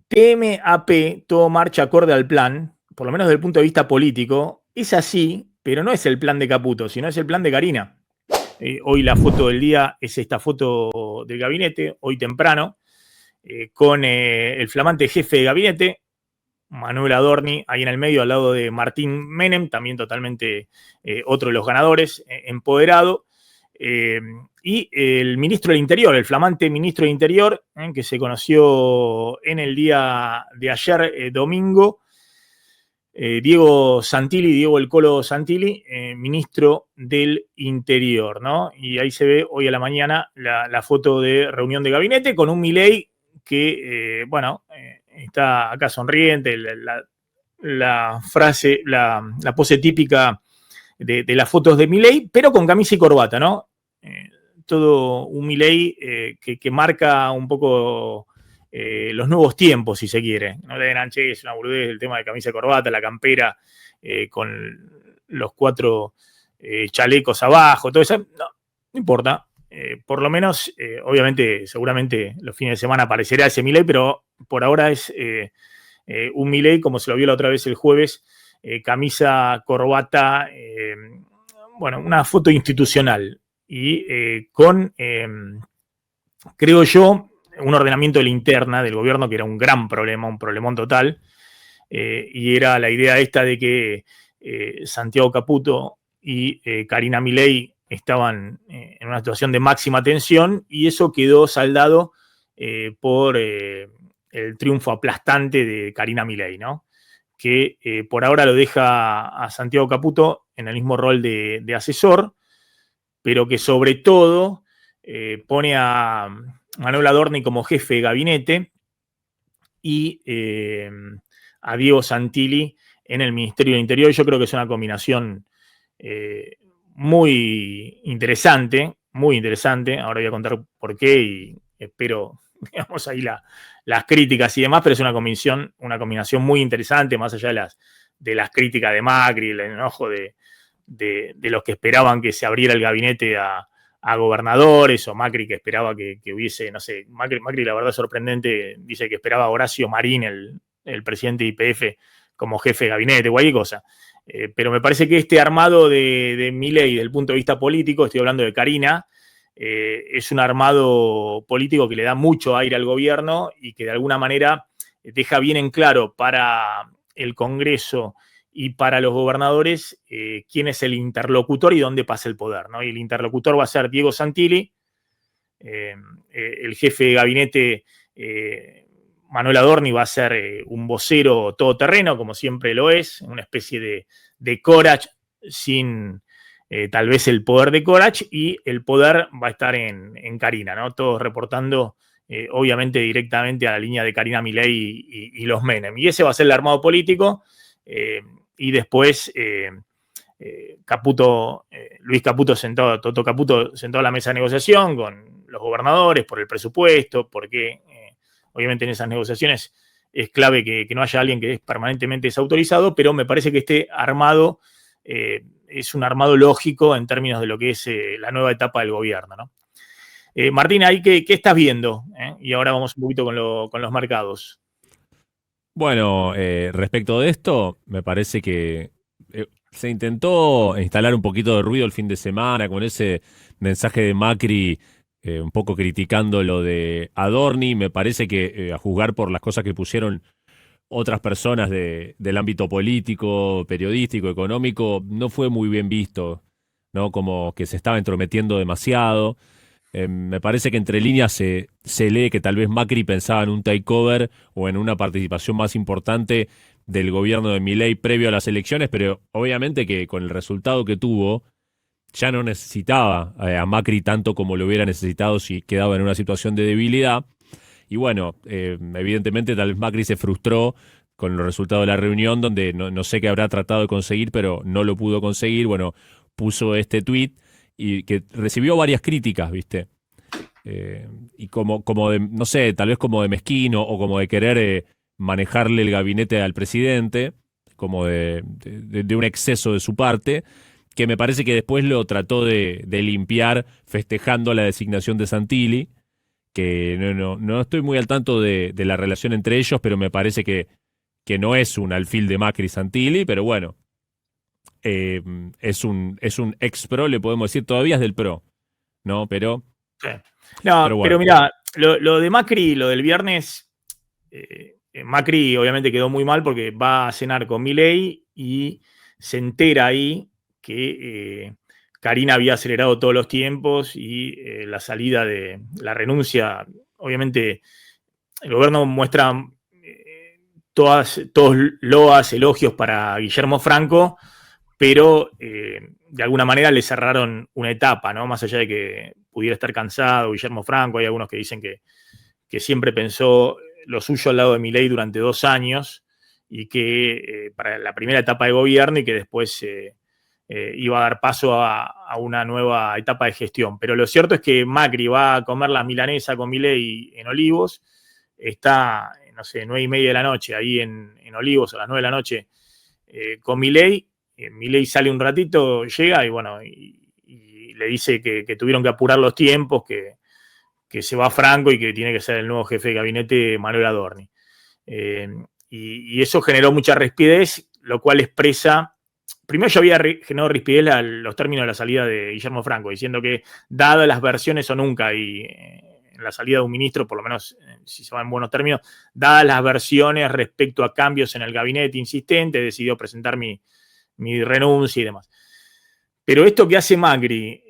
TMAP, todo marcha acorde al plan, por lo menos desde el punto de vista político, es así, pero no es el plan de Caputo, sino es el plan de Karina. Hoy la foto del día es esta foto del gabinete, hoy temprano, con el flamante jefe de gabinete, Manuel Adorni, ahí en el medio, al lado de Martín Menem, también totalmente otro de los ganadores, empoderado. Y el ministro del Interior, el flamante ministro del Interior, que se conoció en el día de ayer, domingo, Diego Santilli, Diego El Colo Santilli, ministro del Interior, ¿no? Y ahí se ve hoy a la mañana la foto de reunión de gabinete con un Milei que, está acá sonriente, la frase, la pose típica de las fotos de Milei, pero con camisa y corbata, ¿no? Todo un Milei que marca un poco los nuevos tiempos, si se quiere. No le den che, es una boludez el tema de camisa y corbata, la campera con los 4 chalecos abajo, todo eso. No importa. Por lo menos, obviamente, seguramente los fines de semana aparecerá ese Milei, pero por ahora es un Milei, como se lo vio la otra vez el jueves, camisa, corbata, bueno, una foto institucional y con, creo yo, un ordenamiento de la interna del gobierno que era un gran problema, un problemón total, y era la idea esta de que Santiago Caputo y Karina Milei estaban en una situación de máxima tensión y eso quedó saldado por el triunfo aplastante de Karina Milei, ¿no? Que por ahora lo deja a Santiago Caputo en el mismo rol de asesor, pero que sobre todo pone a Manuel Adorni como jefe de gabinete y a Diego Santilli en el Ministerio del Interior. Yo creo que es una combinación muy interesante, muy interesante. Ahora voy a contar por qué y espero, digamos, ahí las críticas y demás, pero es una combinación muy interesante, más allá de las críticas de Macri, el enojo de los que esperaban que se abriera el gabinete a gobernadores, o Macri que esperaba que hubiese, no sé, Macri la verdad sorprendente, dice que esperaba a Horacio Marín, el presidente de YPF, como jefe de gabinete, cualquier cosa. Pero me parece que este armado de Milei, desde el punto de vista político, estoy hablando de Karina, es un armado político que le da mucho aire al gobierno y que de alguna manera deja bien en claro para el Congreso y para los gobernadores quién es el interlocutor y dónde pasa el poder, ¿no? Y el interlocutor va a ser Diego Santilli, el jefe de gabinete Manuel Adorni va a ser un vocero todoterreno, como siempre lo es, una especie de Corach sin tal vez el poder de Corach, y el poder va a estar en Karina, ¿no? Todos reportando obviamente directamente a la línea de Karina Milei y los Menem. Y ese va a ser el armado político. Y después Luis Caputo sentado, Toto Caputo sentado a la mesa de negociación con los gobernadores por el presupuesto, porque obviamente en esas negociaciones es clave que no haya alguien que es permanentemente desautorizado, pero me parece que este armado es un armado lógico en términos de lo que es la nueva etapa del gobierno, ¿no? Martín, ahí ¿qué estás viendo? Y ahora vamos un poquito con los mercados. Bueno, respecto de esto, me parece que se intentó instalar un poquito de ruido el fin de semana con ese mensaje de Macri un poco criticando lo de Adorni. Me parece que a juzgar por las cosas que pusieron otras personas del ámbito político, periodístico, económico, no fue muy bien visto, ¿no? Como que se estaba entrometiendo demasiado. Me parece que entre líneas se lee que tal vez Macri pensaba en un takeover o en una participación más importante del gobierno de Milei previo a las elecciones, pero obviamente que con el resultado que tuvo ya no necesitaba a Macri tanto como lo hubiera necesitado si quedaba en una situación de debilidad. Y bueno, evidentemente tal vez Macri se frustró con los resultados de la reunión, donde no sé qué habrá tratado de conseguir, pero no lo pudo conseguir. Bueno, puso este tuit y que recibió varias críticas, ¿viste? Y como de, no sé, tal vez como de mezquino o como de querer manejarle el gabinete al presidente, como de un exceso de su parte, que me parece que después lo trató de limpiar festejando la designación de Santilli, que no estoy muy al tanto de la relación entre ellos, pero me parece que no es un alfil de Macri Santilli, pero bueno, es un ex pro, le podemos decir, todavía es del pro, ¿no? Sí. No, pero bueno. mirá, lo de Macri, lo del viernes, Macri obviamente quedó muy mal porque va a cenar con Milei y se entera ahí que Karina había acelerado todos los tiempos y la salida de la renuncia, obviamente el gobierno muestra todos loas, elogios para Guillermo Franco, pero de alguna manera le cerraron una etapa, ¿no? Más allá de que pudiera estar cansado Guillermo Franco, hay algunos que dicen que siempre pensó lo suyo al lado de Milei durante 2 años y que para la primera etapa de gobierno y que después iba a dar paso a una nueva etapa de gestión. Pero lo cierto es que Macri va a comer la milanesa con Milei en Olivos, está, no sé, 9:30 de la noche ahí en Olivos, a las 9 de la noche, con Milei. Milei sale un ratito, llega y bueno, y le dice que tuvieron que apurar los tiempos, que se va Franco y que tiene que ser el nuevo jefe de gabinete Manuel Adorni. Y eso generó mucha rispidez, lo cual expresa. Primero ya había generado rispidez los términos de la salida de Guillermo Franco, diciendo que dadas las versiones o nunca, y en la salida de un ministro, por lo menos si se va en buenos términos, dadas las versiones respecto a cambios en el gabinete insistente, decidió presentar mi renuncia y demás. Pero esto que hace Macri,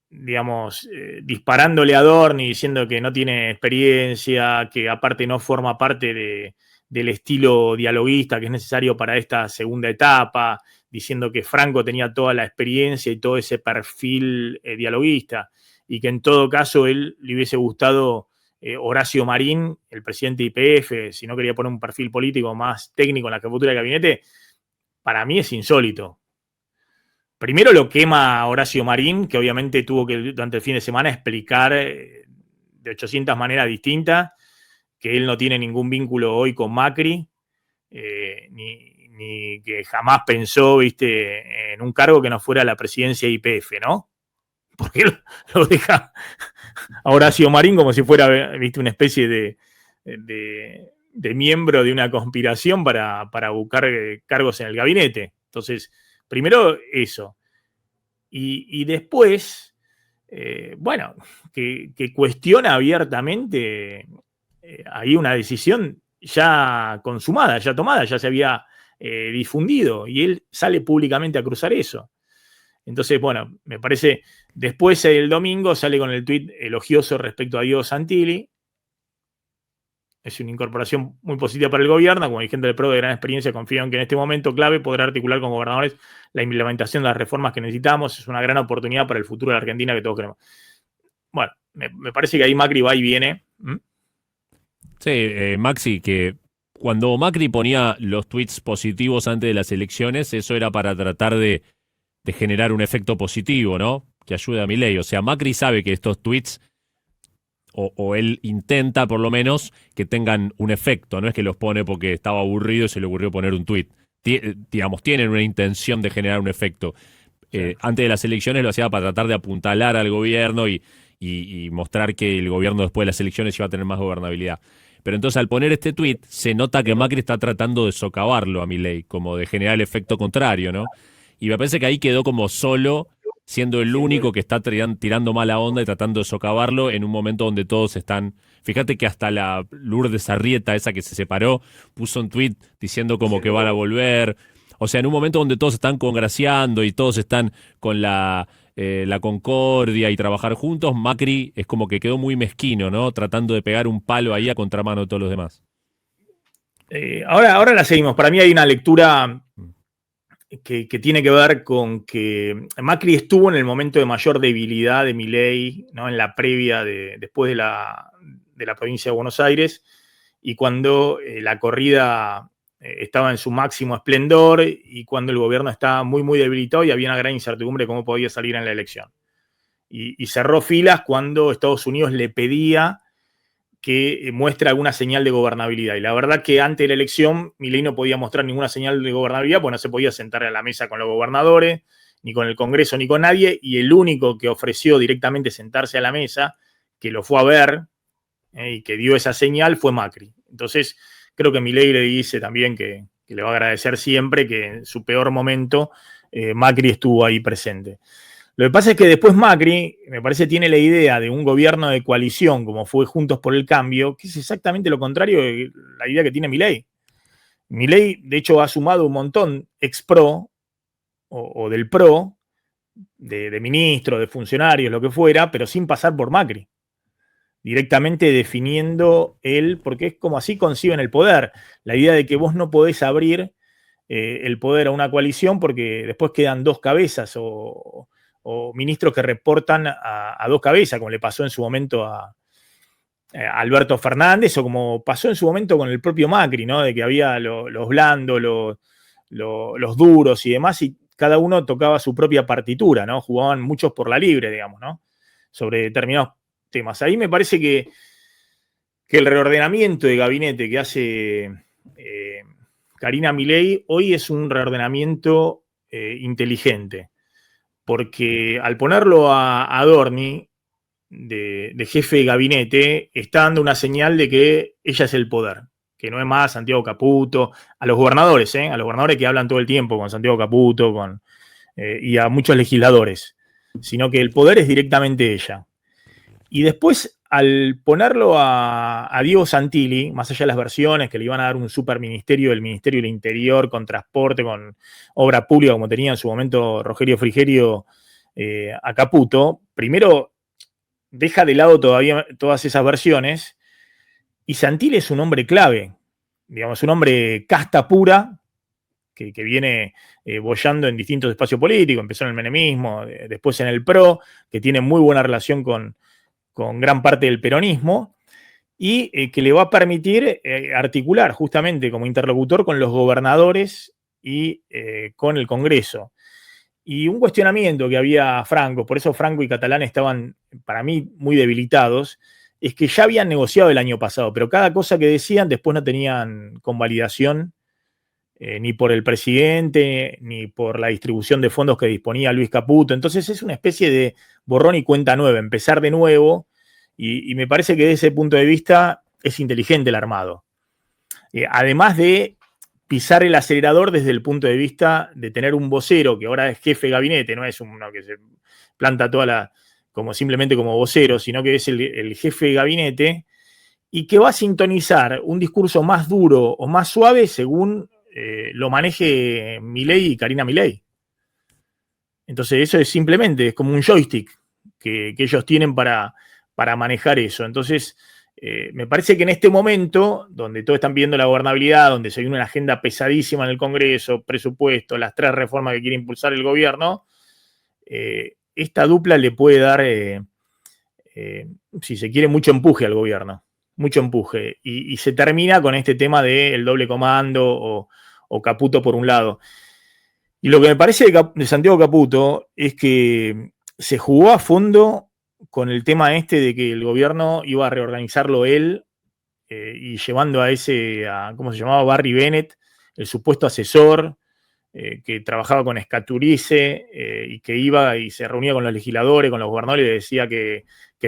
digamos, disparándole a Adorni, diciendo que no tiene experiencia, que aparte no forma parte del estilo dialoguista que es necesario para esta segunda etapa, diciendo que Franco tenía toda la experiencia y todo ese perfil dialoguista, y que en todo caso él le hubiese gustado Horacio Marín, el presidente de YPF, si no quería poner un perfil político más técnico en la jefatura del gabinete. Para mí es insólito. Primero lo quema Horacio Marín, que obviamente tuvo que durante el fin de semana explicar de 800 maneras distintas que él no tiene ningún vínculo hoy con Macri, ni que jamás pensó, viste, en un cargo que no fuera la presidencia de YPF, ¿no? Porque lo deja a Horacio Marín como si fuera, viste, una especie de miembro de una conspiración para buscar cargos en el gabinete. Entonces, primero eso. Y después, bueno, que cuestiona abiertamente ahí una decisión ya consumada, ya tomada, ya se había difundido, y él sale públicamente a cruzar eso. Entonces, bueno, me parece, después el domingo sale con el tuit elogioso respecto a Diego Santilli. Es una incorporación muy positiva para el gobierno. Como dirigente del PRO de gran experiencia, confío en que en este momento clave podrá articular con gobernadores la implementación de las reformas que necesitamos. Es una gran oportunidad para el futuro de la Argentina que todos queremos. Bueno, me parece que ahí Macri va y viene. Sí, Maxi, que cuando Macri ponía los tweets positivos antes de las elecciones, eso era para tratar de generar un efecto positivo, ¿no? Que ayude a Milei. O sea, Macri sabe que estos tweets, o él intenta por lo menos que tengan un efecto, no es que los pone porque estaba aburrido y se le ocurrió poner un tweet. Digamos, tienen una intención de generar un efecto. Sí. Antes de las elecciones lo hacía para tratar de apuntalar al gobierno y mostrar que el gobierno después de las elecciones iba a tener más gobernabilidad. Pero entonces al poner este tuit se nota que Macri está tratando de socavarlo a Milei, como de generar el efecto contrario, ¿no? Y me parece que ahí quedó como solo, siendo el único que está tirando mala onda y tratando de socavarlo en un momento donde todos están. Fíjate que hasta la Lourdes Arrieta, esa que se separó, puso un tuit diciendo como que van a volver. O sea, en un momento donde todos están congraciando y todos están con la concordia y trabajar juntos, Macri es como que quedó muy mezquino, ¿no? Tratando de pegar un palo ahí a contramano de todos los demás. Ahora la seguimos. Para mí hay una lectura que tiene que ver con que Macri estuvo en el momento de mayor debilidad de Milei, ¿no? En la previa después de la provincia de Buenos Aires, y cuando la corrida estaba en su máximo esplendor y cuando el gobierno estaba muy, muy debilitado y había una gran incertidumbre de cómo podía salir en la elección. Y cerró filas cuando Estados Unidos le pedía que muestre alguna señal de gobernabilidad. Y la verdad que antes de la elección Milei no podía mostrar ninguna señal de gobernabilidad porque no se podía sentar a la mesa con los ni con el Congreso, ni con nadie, y el único que ofreció directamente sentarse a la mesa, que lo fue a ver y que dio esa señal fue Macri. Entonces, creo que Milei le dice también que le va a agradecer siempre que en su peor momento Macri estuvo ahí presente. Lo que pasa es que después Macri, me parece, tiene la idea de un gobierno de coalición como fue Juntos por el Cambio, que es exactamente lo contrario de la idea que tiene Milei. Milei, de hecho, ha sumado un montón ex-pro o del PRO, de ministros, de funcionarios, lo que fuera, pero sin pasar por Macri. Directamente definiendo él, porque es como así conciben el poder. La idea de que vos no podés abrir el poder a una coalición porque después quedan dos cabezas o ministros que reportan a dos cabezas, como le pasó en su momento a Alberto Fernández o como pasó en su momento con el propio Macri, ¿no? De que había los blandos, los duros y demás, y cada uno tocaba su propia partitura, ¿no? Jugaban muchos por la libre, digamos, ¿no? Sobre determinados temas. Ahí me parece que el reordenamiento de gabinete que hace Karina Milei hoy es un reordenamiento inteligente, porque al ponerlo a Adorni de jefe de gabinete, está dando una señal de que ella es el poder, que no es más Santiago Caputo, a los gobernadores que hablan todo el tiempo con Santiago Caputo y a muchos legisladores, sino que el poder es directamente ella. Y después, al ponerlo a Diego Santilli, más allá de las versiones que le iban a dar un superministerio del Ministerio del Interior, con transporte, con obra pública, como tenía en su momento Rogerio Frigerio a Caputo, primero deja de lado todavía todas esas versiones, y Santilli es un hombre clave, digamos, un hombre casta pura, que viene boyando en distintos espacios políticos, empezó en el menemismo, después en el PRO, que tiene muy buena relación con gran parte del peronismo, y que le va a permitir articular justamente como interlocutor con los gobernadores y con el Congreso. Y un cuestionamiento que había Franco, por eso Franco y Catalán estaban, para mí, muy debilitados, es que ya habían negociado el año pasado, pero cada cosa que decían después no tenían convalidación ni por el presidente, ni por la distribución de fondos que disponía Luis Caputo. Entonces es una especie de borrón y cuenta nueva, empezar de nuevo, y me parece que desde ese punto de vista es inteligente el armado. Además de pisar el acelerador desde el punto de vista de tener un vocero que ahora es jefe de gabinete, no es uno que se planta como simplemente como vocero, sino que es el jefe de gabinete y que va a sintonizar un discurso más duro o más suave según lo maneje Milei y Karina Milei. Entonces eso es simplemente, es como un joystick que ellos tienen para manejar eso. Entonces me parece que en este momento, donde todos están pidiendo la gobernabilidad, donde se viene una agenda pesadísima en el Congreso, presupuesto, las 3 reformas que quiere impulsar el gobierno, esta dupla le puede dar, si se quiere, mucho empuje al gobierno. Mucho empuje. Y se termina con este tema del doble comando o Caputo por un lado. Y lo que me parece de Santiago Caputo es que se jugó a fondo con el tema este de que el gobierno iba a reorganizarlo él y llevando a ¿cómo se llamaba? Barry Bennett, el supuesto asesor que trabajaba con Escaturice y que iba y se reunía con los legisladores, con los gobernadores y decía que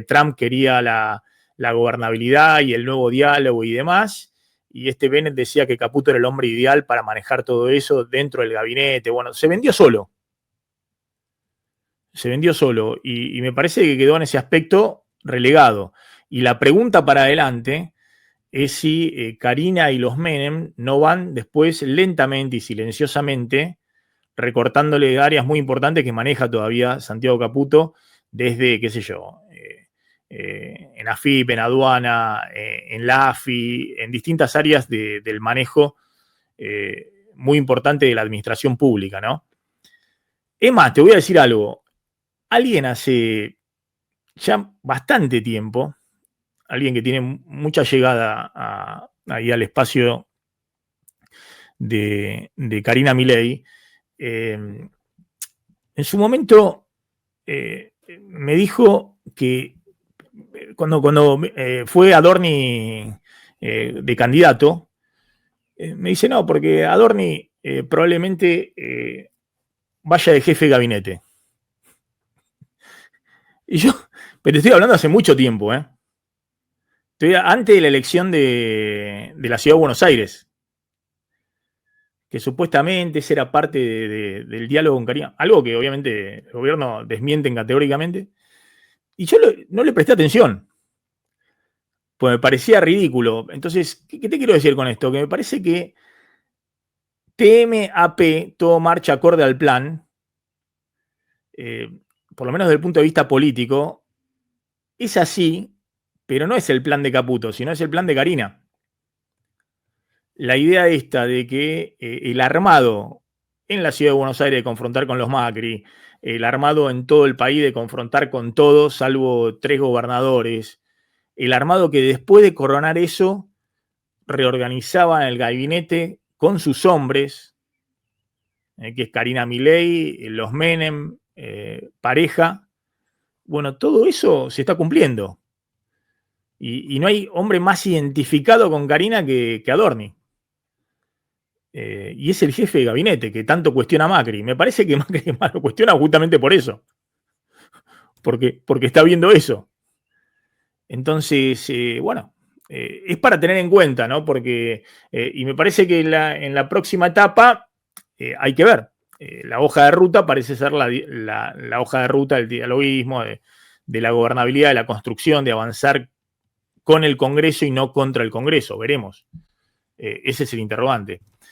Trump quería la gobernabilidad y el nuevo diálogo y demás. Y Bennett decía que Caputo era el hombre ideal para manejar todo eso dentro del gabinete. Bueno, se vendió solo. Se vendió solo. Y me parece que quedó en ese aspecto relegado. Y la pregunta para adelante es si Karina y los Menem no van después lentamente y silenciosamente recortándole áreas muy importantes que maneja todavía Santiago Caputo desde, qué sé yo, en AFIP, en aduana, en la AFI, en distintas áreas del manejo muy importante de la administración pública, ¿no? Es más, te voy a decir algo. Alguien hace ya bastante tiempo, alguien que tiene mucha llegada ahí al espacio de Karina Milei, en su momento me dijo que cuando fue Adorni de candidato, me dice, no, porque Adorni probablemente vaya de jefe de gabinete. Y yo Pero te estoy hablando hace mucho tiempo, ¿eh? Estoy antes de la elección de la Ciudad de Buenos Aires, que supuestamente esa era parte del diálogo con Karina. Algo que obviamente el gobierno desmienten categóricamente. Y yo no le presté atención, pues me parecía ridículo. Entonces, ¿qué te quiero decir con esto? Que me parece que TMAP, todo marcha acorde al plan, por lo menos desde el punto de vista político, es así, pero no es el plan de Caputo, sino es el plan de Karina. La idea esta de que el armado en la ciudad de Buenos Aires de confrontar con los Macri, el armado en todo el país de confrontar con todos, salvo 3 gobernadores, el armado que después de coronar eso, reorganizaba el gabinete con sus hombres, que es Karina Milei, los Menem, Pareja. Bueno, todo eso se está cumpliendo. Y no hay hombre más identificado con Karina que Adorni. Y es el jefe de gabinete que tanto cuestiona a Macri. Me parece que Macri lo cuestiona justamente por eso. Porque está viendo eso. Entonces, bueno, es para tener en cuenta, ¿no? Porque, y me parece que en la próxima etapa hay que ver. La hoja de ruta parece ser la hoja de ruta del dialoguismo, de la gobernabilidad, de la construcción, de avanzar con el Congreso y no contra el Congreso. Veremos. Ese es el interrogante.